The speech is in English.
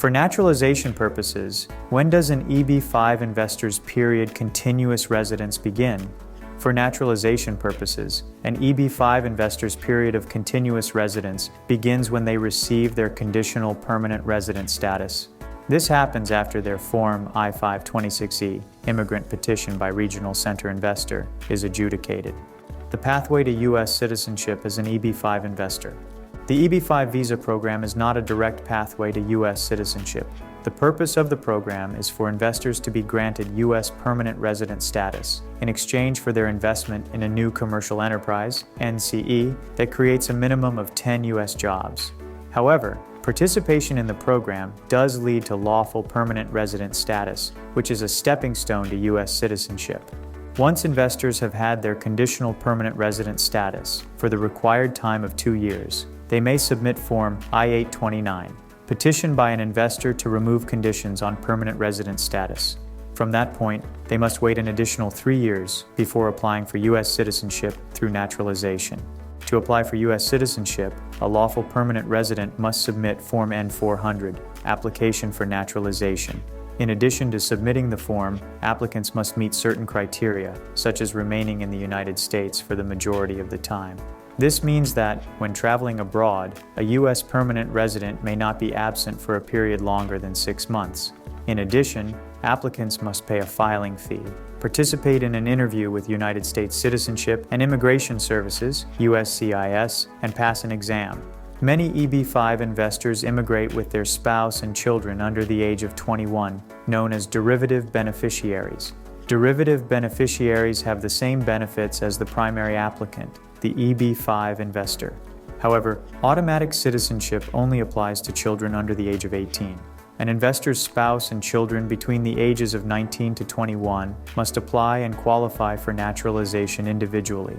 For naturalization purposes, when does an EB-5 investor's period continuous residence begin? For naturalization purposes, an EB-5 investor's period of continuous residence begins when they receive their conditional permanent resident status. This happens after their Form I-526E, Immigrant Petition by Regional Center Investor, is adjudicated. The pathway to U.S. citizenship as an EB-5 investor. The EB-5 visa program is not a direct pathway to U.S. citizenship. The purpose of the program is for investors to be granted U.S. permanent resident status in exchange for their investment in a new commercial enterprise, NCE, that creates a minimum of 10 U.S. jobs. However, participation in the program does lead to lawful permanent resident status, which is a stepping stone to U.S. citizenship. Once investors have had their conditional permanent resident status for the required time of 2 years, they may submit Form I-829, petition by an investor to remove conditions on permanent resident status. From that point, they must wait an additional 3 years before applying for U.S. citizenship through naturalization. To apply for U.S. citizenship, a lawful permanent resident must submit Form N-400, Application for Naturalization. In addition to submitting the form, applicants must meet certain criteria, such as remaining in the United States for the majority of the time. This means that, when traveling abroad, a U.S. permanent resident may not be absent for a period longer than 6 months. In addition, applicants must pay a filing fee, participate in an interview with United States Citizenship and Immigration Services, USCIS, and pass an exam. Many EB-5 investors immigrate with their spouse and children under the age of 21, known as derivative beneficiaries. Derivative beneficiaries have the same benefits as the primary applicant, the EB-5 investor. However, automatic citizenship only applies to children under the age of 18. An investor's spouse and children between the ages of 19 to 21 must apply and qualify for naturalization individually.